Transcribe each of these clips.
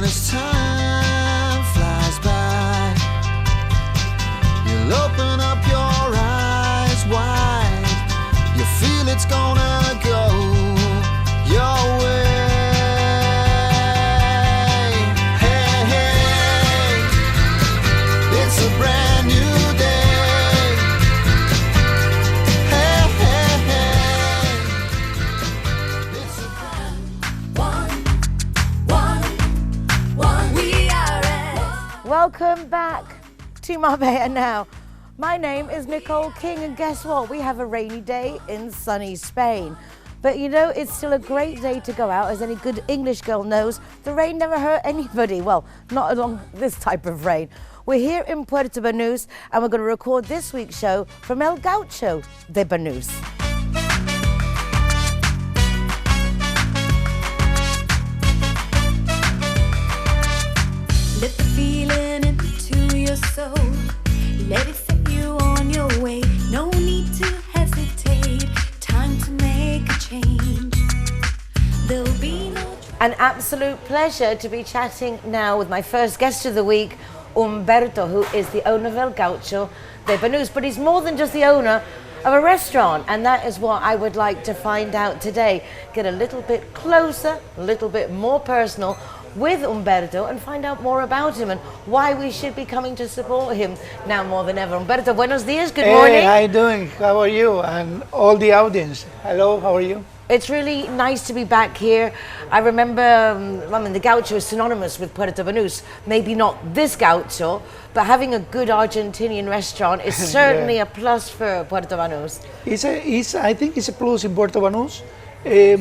as time flies by, you'll open up your eyes wide. You feel it's gonna go your way. Hey, hey, it's a brand new day. Hey, hey, hey, it's a One, we are at. Welcome back to Marbella Now. My name is Nicole King, and guess what? We have a rainy day in sunny Spain. But you know, it's still a great day to go out. As any good English girl knows, the rain never hurt anybody. Well, not along this type of rain. We're here in Puerto Banús, and we're going to record this week's show from El Gaucho de Banús. Let the feeling into your soul. Let it set you on your way. No need to hesitate. Time to make a change. There'll be no. An absolute pleasure to be chatting now with my first guest of the week, Humberto, who is the owner of El Gaucho de Banús. But he's more than just the owner of a restaurant, and that is what I would like to find out today. Get a little bit closer, a little bit more personal with Humberto and find out more about him and why we should be coming to support him now more than ever. Humberto, buenos dias, good morning. Hey, how you doing? How are you? And all the audience. Hello, how are you? It's really nice to be back here. I remember, the Gaucho is synonymous with Puerto Banús. Maybe not this Gaucho, but having a good Argentinian restaurant is certainly a plus for Puerto Banús. I think it's a plus in Puerto Banús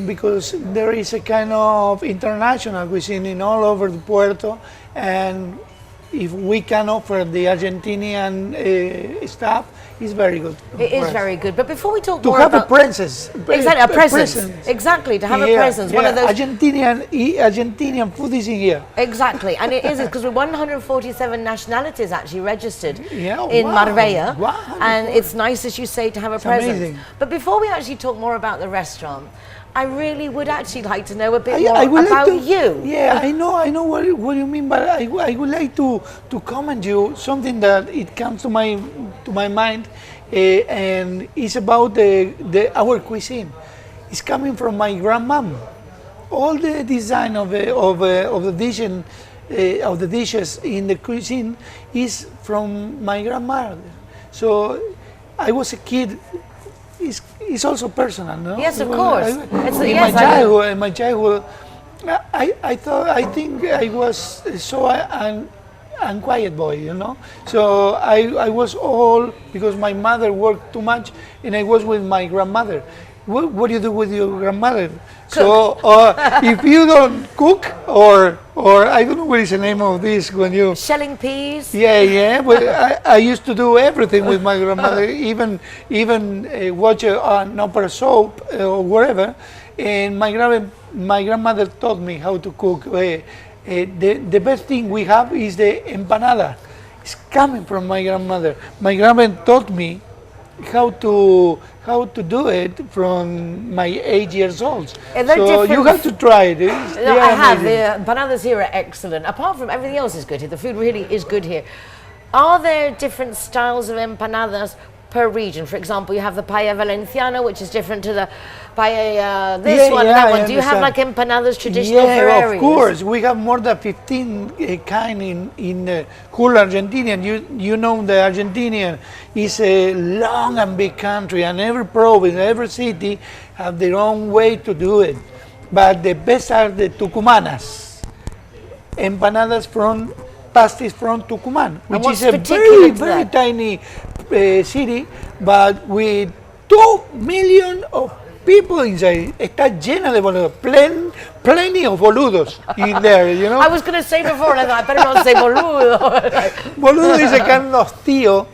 because there is a kind of international cuisine in all over the Puerto, and if we can offer the Argentinian stuff, it's very good. It is very good. But before we talk To more have about... a presence. Exactly, a presence. Exactly, to have a presence. One of those... Argentinian food is in here. Exactly, and it is because we're 147 nationalities actually registered Yeah, in wow. Marbella, Wow. and it's nice, as you say, to have a presence. amazing. But before we actually talk more about the restaurant, I really would actually like to know a bit more I would about like to, you. Yeah, I know what you mean, but I would like to comment you something that it comes to my mind, and it's about our cuisine. It's coming from my grandmom. All the design of the dishes in the cuisine is from my grandmother. So I was a kid. It's also personal, no? Yes, of course. In my childhood, I think I was so unquiet boy, you know. So I was all because my mother worked too much, and I was with my grandmother. What do you do with your grandmother? Cook. So if you don't cook, or I don't know what is the name of this when you Shelling peas. yeah. But I used to do everything with my grandmother, even watch an opera soap or whatever. And my grandmother taught me how to cook. The best thing we have is the empanada. It's coming from my grandmother. My grandmother taught me how to do it from my 8 years old. So you have to try it. No, I have. The empanadas here are excellent. Apart from everything else is good here. The food really is good here. Are there different styles of empanadas per region? For example, you have the paella valenciana, which is different to the paella one and that one. Do you have like empanadas traditional for areas? Of course. We have more than 15 kind in whole Argentina. You know the Argentinian is a long and big country, and every province, every city have their own way to do it. But the best are the Tucumanas. Empanadas from pasties from Tucumán, which is a very tiny city, but with 2 million of people inside. Está llena de boludos, plenty of boludos in there, you know. I was going to say before, and I better not say boludo. Boludo is a kind of tío,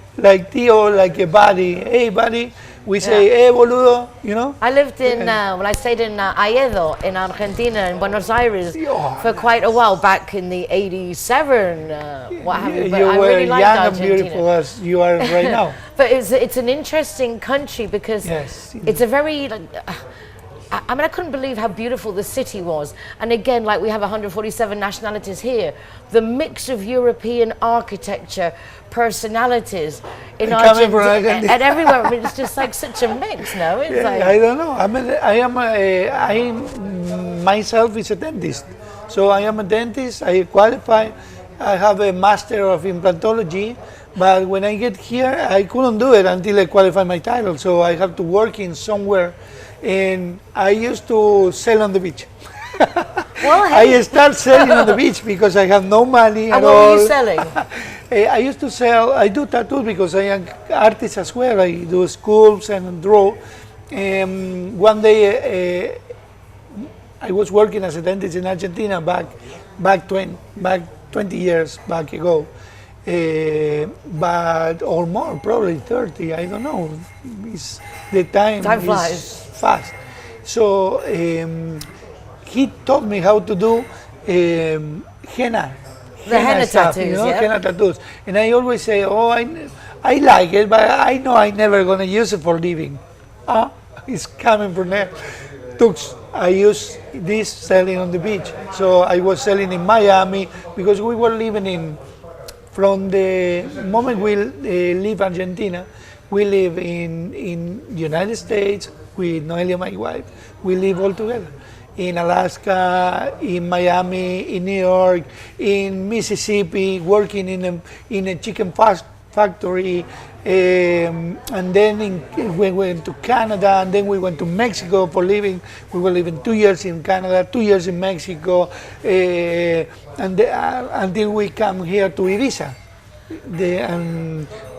like a buddy. Hey, buddy. We say, hey, boludo, you know? I lived in, I stayed in Aedo in Argentina, in Buenos Aires, for quite a while, back in the 87, what have you. But you I were really liked young Argentina. and beautiful as you are right now. But it's an interesting country because Yes. it's a very, I mean, I couldn't believe how beautiful the city was. And again, like we have 147 nationalities here, the mix of European architecture, personalities in Argentina and everywhere. I mean, it's just like such a mix, no? It's Yeah, like, I don't know. I mean, I myself is a dentist. So I am a dentist, I qualify, I have a master of implantology, but when I get here, I couldn't do it until I qualify my title. So I have to work in somewhere, and I used to sell on the beach. well, hey, I start selling on the beach because I have no money at and all. what were you selling? I used to sell, I do tattoos because I am artist as well. I do sculpts and draw. One day I was working as a dentist in Argentina back 20 years back ago. But or more, probably 30, I don't know. The time flies. is fast. So he taught me how to do henna. The henna stuff, tattoos, you know, yeah. henna tattoos. And I always say, oh, I like it, but I know I'm never gonna use it for living. It's coming from there. I use this selling on the beach. So I was selling in Miami because we were living from the moment we leave Argentina, we live in United States with Noelia, my wife. We live all together. In Alaska, in Miami, in New York, in Mississippi, working in a chicken factory, and then we went to Canada, and then we went to Mexico for living. We were living 2 years in Canada, 2 years in Mexico, until we come here to Ibiza.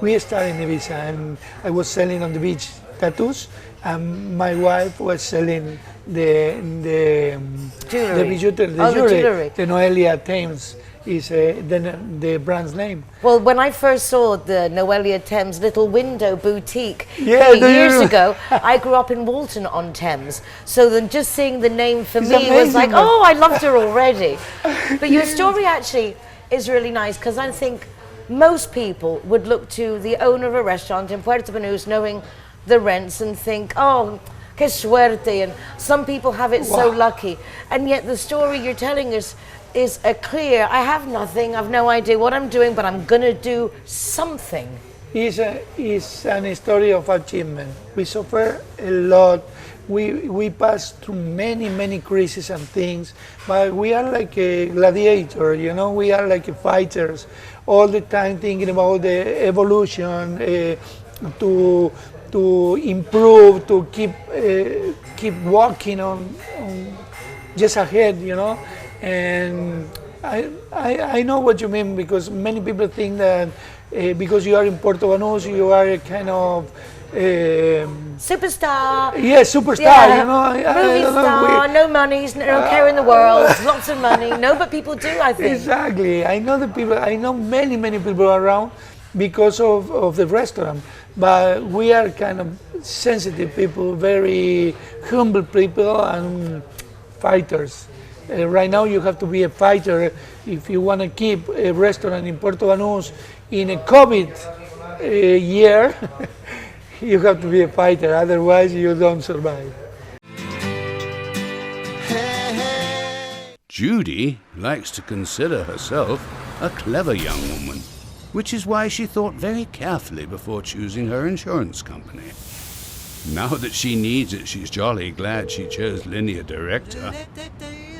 We started in Ibiza, and I was selling on the beach tattoos, and my wife was selling the jewelry. The Noelia Thames is the brand's name. Well, when I first saw the Noelia Thames little window boutique years ago, I grew up in Walton on Thames. So then just seeing the name for It's me was amazing, like, man. oh, I loved her already. But your story actually is really nice, because I think most people would look to the owner of a restaurant in Puerto Banús knowing the rents and think, oh, que suerte, and some people have it so lucky. And yet the story you're telling us is a clear, I have nothing, I've no idea what I'm doing, but I'm gonna do something. It's an story of achievement. We suffer a lot. We pass through many crises and things, but we are like a gladiator, you know. We are like fighters, all the time thinking about the evolution, to improve, to keep walking on just ahead, you know. And I know what you mean, because many people think that because you are in Puerto Banús, you are a kind of Superstar. Yeah, superstar. Yeah. You know, Movie star, no money, no care in the world, lots of money. No, but people do, I think. Exactly. I know the people. I know many people around because of the restaurant. But we are kind of sensitive people, very humble people, and fighters. Right now, you have to be a fighter if you want to keep a restaurant in Puerto Banús in a COVID year. You have to be a fighter, otherwise you don't survive. Judy likes to consider herself a clever young woman, which is why she thought very carefully before choosing her insurance company. Now that she needs it, she's jolly glad she chose Linear Director,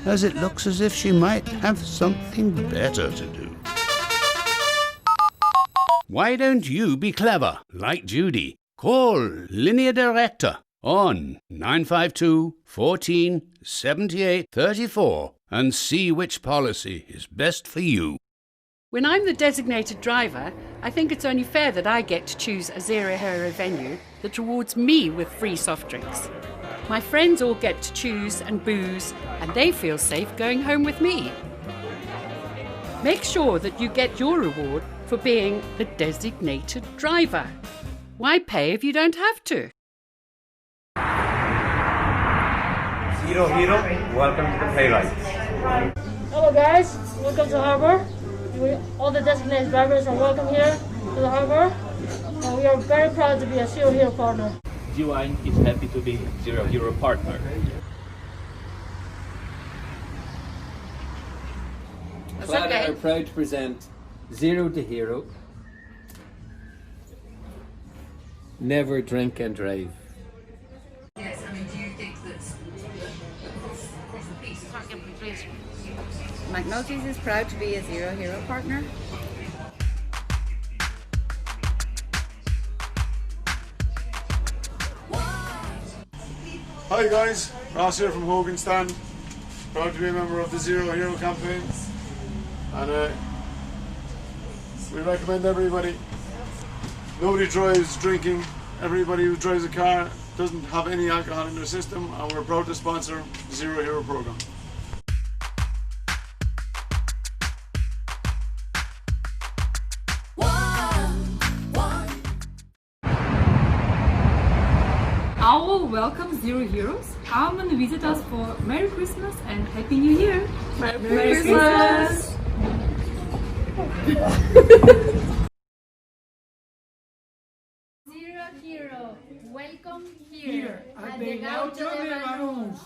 as it looks as if she might have something better to do. Why don't you be clever, like Judy? Call Linear Director on 952 14 78 34 and see which policy is best for you. When I'm the designated driver, I think it's only fair that I get to choose a zero-hero venue that rewards me with free soft drinks. My friends all get to choose and booze, and they feel safe going home with me. Make sure that you get your reward for being the designated driver. Why pay if you don't have to? Hero, welcome to the Playlights. Hello guys, welcome to Harbor. All the designated drivers are welcome here to the Harbor. And we are very proud to be a Zero Hero partner. GWine is happy to be Zero Hero partner. Clara okay. are proud to present Zero to Hero. Never drink and drive. Yes, I mean, do you think that's across the piece? McNulty's is proud to be a Zero Hero partner. Hi guys, Ross here from Hogan Stand. Proud to be a member of the Zero Hero campaign. And we recommend everybody. Nobody drives drinking. Everybody who drives a car doesn't have any alcohol in their system, and we're proud to sponsor the Zero Hero program. Our welcome Zero Heroes. Come and visit us for Merry Christmas and Happy New Year. Merry Christmas. Zero Hero, welcome here at the Gaucho de Banús.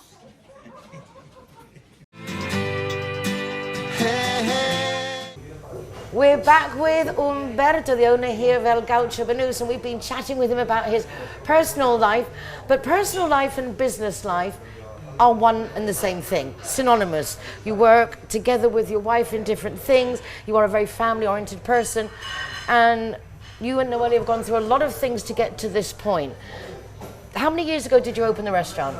We're back with Umberto, the owner here of El Gaucho Banús, and we've been chatting with him about his personal life. But personal life and business life are one and the same thing, synonymous. You work together with your wife in different things. You are a very family-oriented person, and you and Noelle have gone through a lot of things to get to this point. How many years ago did you open the restaurant?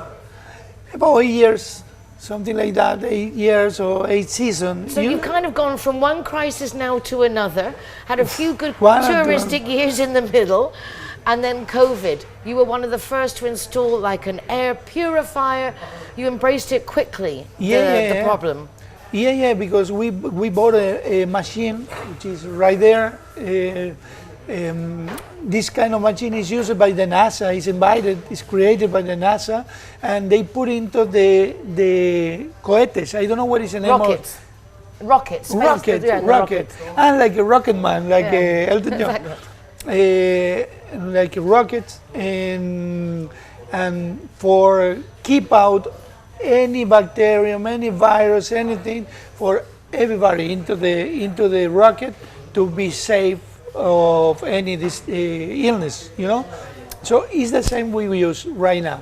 About 8 years, something like that, 8 years or 8 seasons. So you've kind of gone from one crisis now to another, had a few good One touristic years in the middle, and then COVID. You were one of the first to install like an air purifier. You embraced it quickly, the problem. Yeah, because we bought a machine, which is right there. This kind of machine is used by the NASA, it's created by the NASA, and they put into the cohetes. I don't know what is the name Rockets. Rockets. Rocket. Rocket. And like a rocket man, like Elton John. Exactly. Like rockets, and for keep out any bacterium, any virus, anything for everybody into the rocket to be safe of any illness, you know. So it's the same we use right now.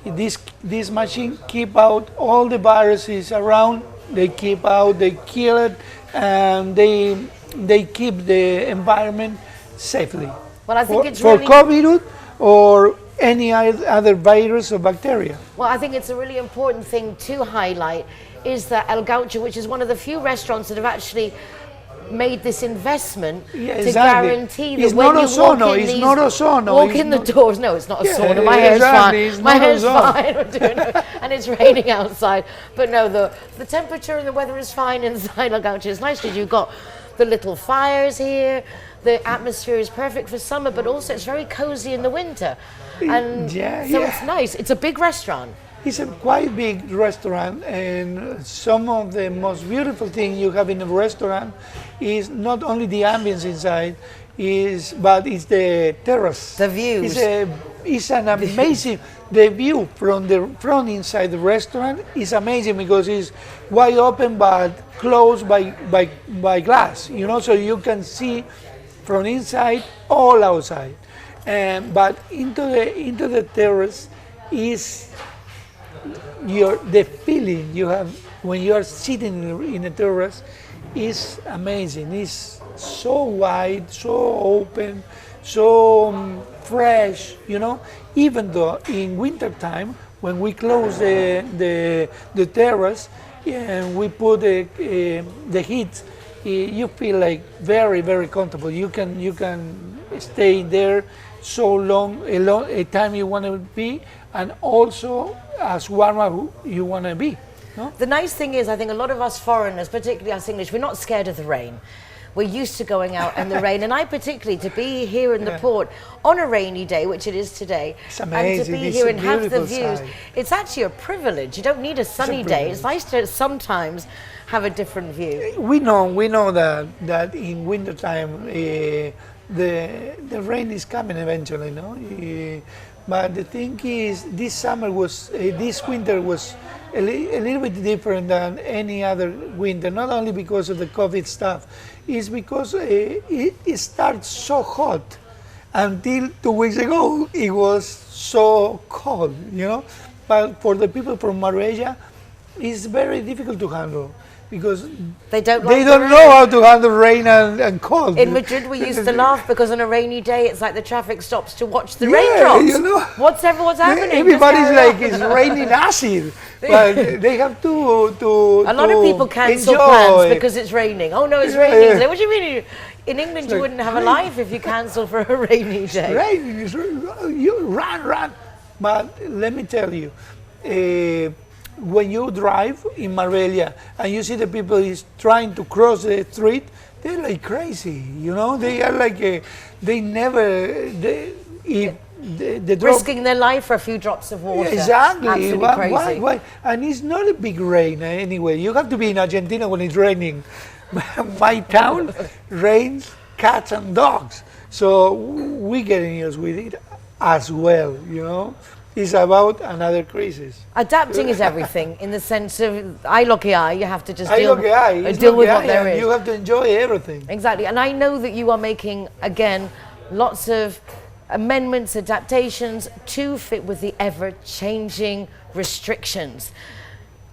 This machine keep out all the viruses around. They keep out, they kill it, and they keep the environment safely. Well, I think it's for really COVID or any other virus or bacteria. Well, I think it's a really important thing to highlight is that El Gaucho, which is one of the few restaurants that have actually made this investment to guarantee that it's when not you ozono, walk in it's these, not ozono, walk it's in the not- doors. No, it's not a Yeah, sauna. My hair's exactly, it's fine. My not hair's ozone. fine. I'm doing it. And it's raining outside. But no, the temperature and the weather is fine inside El Gaucho. It's nice because you've got the little fires here. The atmosphere is perfect for summer, but also it's very cozy in the winter. And so it's nice. It's a big restaurant. It's a quite big restaurant, and some of the most beautiful thing you have in a restaurant is not only the ambience inside, but it's the terrace. The views. It's an amazing. The view from inside the restaurant is amazing because it's wide open but closed by glass. You know, so you can see from inside all outside. But into the terrace is the feeling you have when you are sitting in a terrace is amazing. It's so wide, so open, so fresh, you know. Even though in winter time, when we close the terrace and we put the heat, you feel like very, very comfortable. You can stay there so long, a time you want to be, and also as warm as you want to be. No? The nice thing is, I think a lot of us foreigners, particularly us English, we're not scared of the rain. We're used to going out in the rain, and I particularly, to be here in the port on a rainy day, which it is today, and to be here and have the views, it's actually a privilege. You don't need a sunny day. It's nice to sometimes have a different view. We know that in winter time the rain is coming eventually, no? But the thing is, this winter was a little bit different than any other winter, not only because of the COVID stuff, it's because it starts so hot. Until 2 weeks ago, it was so cold, But for the people from Marbella, it's very difficult to handle because they don't know how to handle rain and cold. In Madrid, we used to laugh because on a rainy day, it's like the traffic stops to watch the raindrops. What's happening? Everybody's like, it's raining acid, but they have to a lot of people cancel plans because it's raining. Oh no, it's raining. Like, what do you mean? In England, you wouldn't have a life if you cancel for a rainy day. It's raining. You run. But let me tell you, when you drive in Marbella and you see the people is trying to cross the street, they're like crazy, They are like risking their life for a few drops of water. Exactly. Absolutely crazy. Why? And it's not a big rain anyway. You have to be in Argentina when it's raining. My town rains cats and dogs, so we get used with it as well. It's about another crisis. Adapting is everything in the sense of eye lo que hay. You have to just deal with what there is. You have to enjoy everything. Exactly. And I know that you are making, again, lots of amendments, adaptations to fit with the ever-changing restrictions.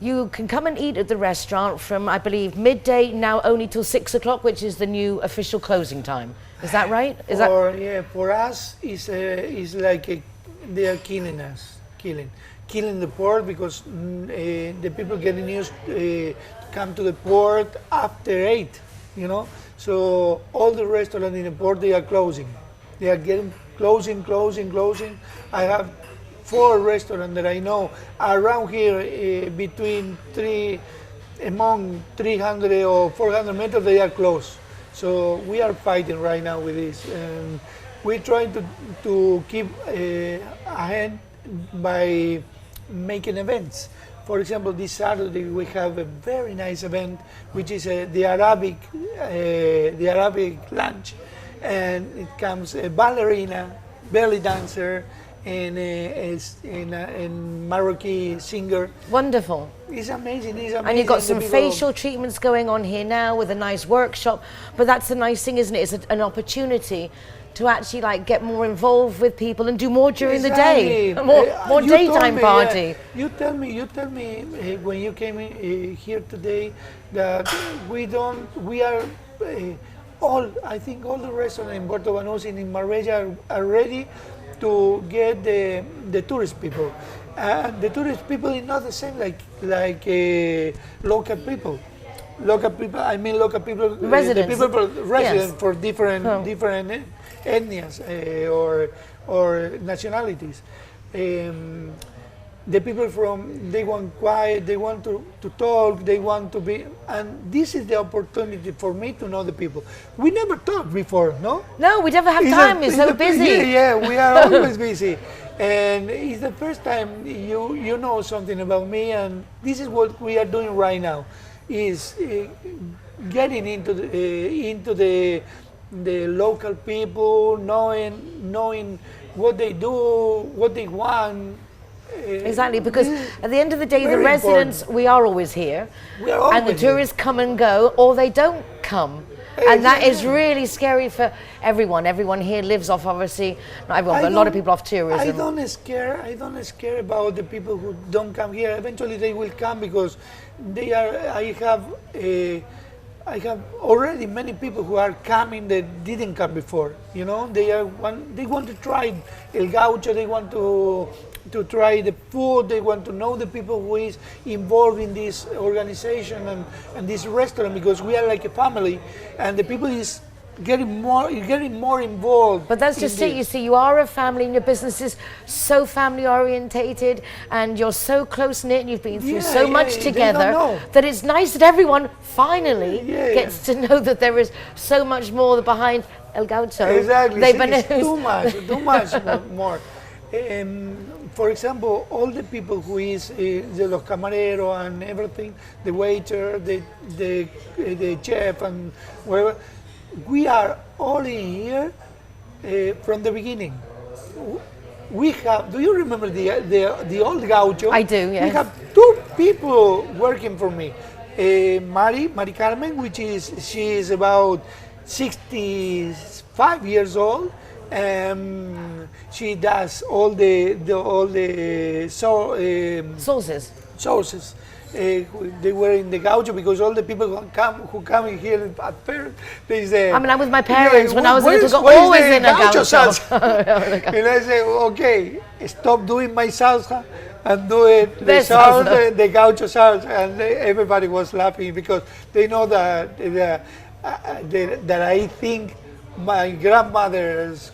You can come and eat at the restaurant from, I believe, midday, now only till 6 o'clock, which is the new official closing time. Is that right? For us, it's like they are killing us, killing the port because the people getting used to come to the port after 8, So all the restaurants in the port, they are closing. They are getting closing. I have 4 restaurants that I know around here among 300 or 400 meters, they are closed. So we are fighting right now with this. And we try to keep ahead by making events. For example, this Saturday we have a very nice event, which is the Arabic lunch, and it comes a ballerina, belly dancer, and a Maroccan singer. Wonderful. It's amazing. And you've got some facial treatments going on here now with a nice workshop. But that's the nice thing, isn't it? It's an opportunity to actually get more involved with people and do more during the day. More daytime party. You tell me when you came here today that I think all the restaurants in Puerto Banús and in Marbella are ready to get the tourist people. And the tourist people is not the same like local people. I mean local people, residents. The people residents for different ethnias or nationalities. The people they want quiet, they want to talk, they want to be, and this is the opportunity for me to know the people. We never talked before, no? No, we never have time, we're so busy. Yeah, we are always busy. And it's the first time you know something about me, and this is what we are doing right now, is getting into the local people, knowing what they do, what they want. Exactly, because at the end of the day, the residents, important. We are always here, and the tourists come and go, or they don't come. And that is really scary for everyone. Everyone here lives off, obviously, not everyone, but a lot of people off tourism. I don't scare about the people who don't come here. Eventually they will come because I have already many people who are coming that didn't come before. They want to try El Gaucho, they want to try the food, they want to know the people who is involved in this organization and this restaurant, because we are like a family, and the people is getting more involved. But that's just it, you see, you are a family and your business is so family orientated and you're so close knit and you've been through so much together that it's nice that everyone finally gets to know that there is so much more behind El Gaucho. Exactly, it's too much more. For example, all the people who is the los camareros and everything, the waiter, the chef and whatever, we are all in here from the beginning. we have. Do you remember the old gaucho? I do, yes. We have two people working for me. Mari Carmen, she is about 65 years old. She does all the sources. They were in the gaucho because all the people who come in here at first, they say. I mean, I'm with my parents when I was a little girl, always in a gaucho. And I say, okay, stop doing my salsa and do it the gaucho salsa, and everybody was laughing because they know that I think my grandmother's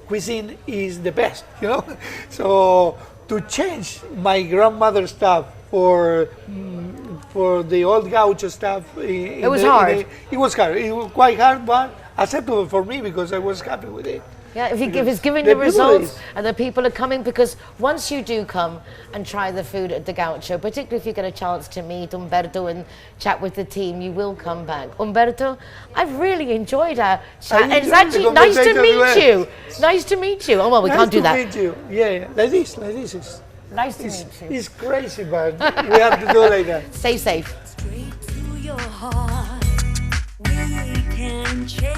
cuisine is the best, you know. So to change my grandmother's stuff for the old gaucho stuff, it was hard. It was hard. It was quite hard, but acceptable for me because I was happy with it. Yeah, if it's giving you results and the people are coming, because once you do come and try the food at the Gaucho, particularly if you get a chance to meet Umberto and chat with the team, you will come back. Umberto, I've really enjoyed our chat, and it's actually nice to meet you. Nice to meet you. Oh, well, we can't do that. Nice to meet you. Yeah, like this. It's nice to meet you. It's crazy, but we have to do it like that. Stay safe. Straight to your heart, we can change.